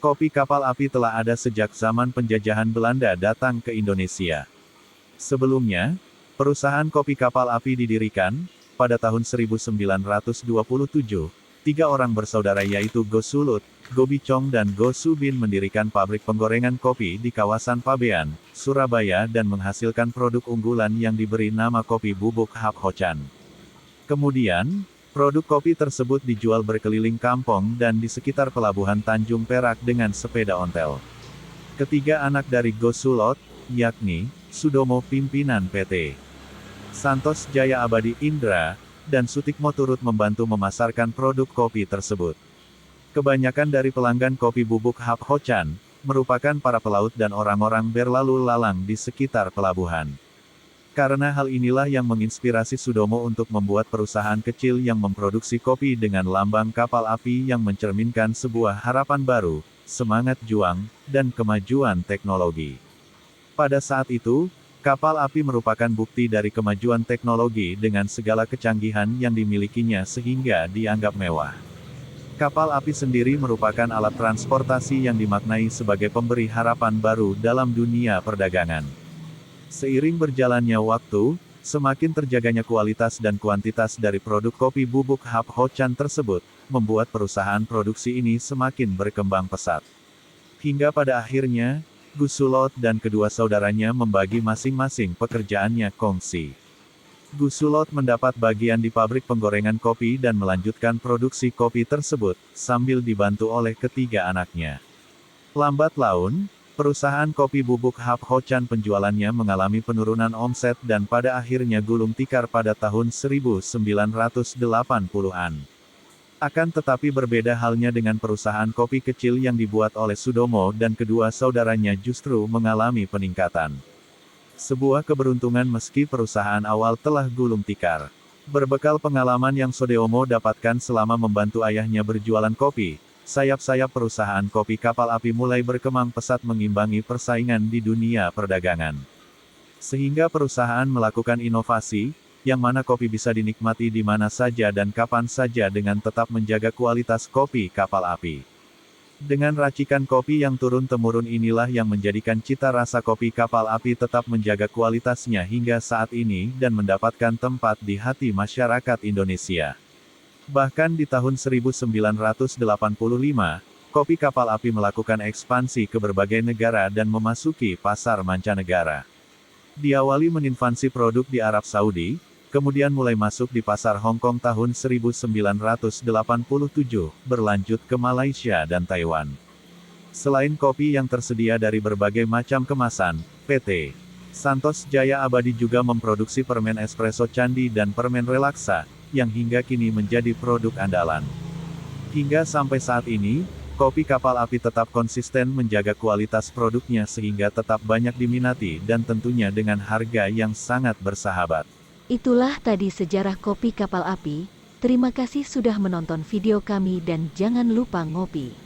Kopi kapal api telah ada sejak zaman penjajahan Belanda datang ke Indonesia. Sebelumnya, perusahaan kopi kapal api didirikan pada tahun 1927. Tiga orang bersaudara yaitu Go Sulut, Go Bicong dan Go Subin mendirikan pabrik penggorengan kopi di kawasan Pabean, Surabaya dan menghasilkan produk unggulan yang diberi nama kopi bubuk Hap Hochan. Kemudian, produk kopi tersebut dijual berkeliling kampung dan di sekitar pelabuhan Tanjung Perak dengan sepeda ontel. Ketiga anak dari Go Sulot, yakni Sudomo pimpinan PT Santos Jaya Abadi Indra, dan Sutikmo turut membantu memasarkan produk kopi tersebut. Kebanyakan dari pelanggan kopi bubuk Hap Hochan, merupakan para pelaut dan orang-orang berlalu lalang di sekitar pelabuhan. Karena hal inilah yang menginspirasi Sudomo untuk membuat perusahaan kecil yang memproduksi kopi dengan lambang kapal api yang mencerminkan sebuah harapan baru, semangat juang, dan kemajuan teknologi. Pada saat itu, kapal api merupakan bukti dari kemajuan teknologi dengan segala kecanggihan yang dimilikinya sehingga dianggap mewah. Kapal api sendiri merupakan alat transportasi yang dimaknai sebagai pemberi harapan baru dalam dunia perdagangan. Seiring berjalannya waktu, semakin terjaganya kualitas dan kuantitas dari produk kopi bubuk Hap Hochan tersebut, membuat perusahaan produksi ini semakin berkembang pesat. Hingga pada akhirnya, Gus Sulot dan kedua saudaranya membagi masing-masing pekerjaannya kongsi. Gus Sulot mendapat bagian di pabrik penggorengan kopi dan melanjutkan produksi kopi tersebut, sambil dibantu oleh ketiga anaknya. Lambat laun, perusahaan kopi bubuk Hap Hochan penjualannya mengalami penurunan omset dan pada akhirnya gulung tikar pada tahun 1980-an. Akan tetapi berbeda halnya dengan perusahaan kopi kecil yang dibuat oleh Sudomo dan kedua saudaranya justru mengalami peningkatan. Sebuah keberuntungan meski perusahaan awal telah gulung tikar. Berbekal pengalaman yang Sudomo dapatkan selama membantu ayahnya berjualan kopi, sayap-sayap perusahaan kopi kapal api mulai berkembang pesat mengimbangi persaingan di dunia perdagangan. Sehingga perusahaan melakukan inovasi, yang mana kopi bisa dinikmati di mana saja dan kapan saja dengan tetap menjaga kualitas kopi kapal api. Dengan racikan kopi yang turun-temurun inilah yang menjadikan cita rasa kopi kapal api tetap menjaga kualitasnya hingga saat ini dan mendapatkan tempat di hati masyarakat Indonesia. Bahkan di tahun 1985, kopi kapal api melakukan ekspansi ke berbagai negara dan memasuki pasar mancanegara. Diawali meninvasi produk di Arab Saudi, kemudian mulai masuk di pasar Hong Kong tahun 1987, berlanjut ke Malaysia dan Taiwan. Selain kopi yang tersedia dari berbagai macam kemasan, PT Santos Jaya Abadi juga memproduksi permen espresso candi dan permen relaksa, yang hingga kini menjadi produk andalan. Hingga sampai saat ini, kopi kapal api tetap konsisten menjaga kualitas produknya sehingga tetap banyak diminati dan tentunya dengan harga yang sangat bersahabat. Itulah tadi sejarah kopi kapal api. Terima kasih sudah menonton video kami dan jangan lupa ngopi.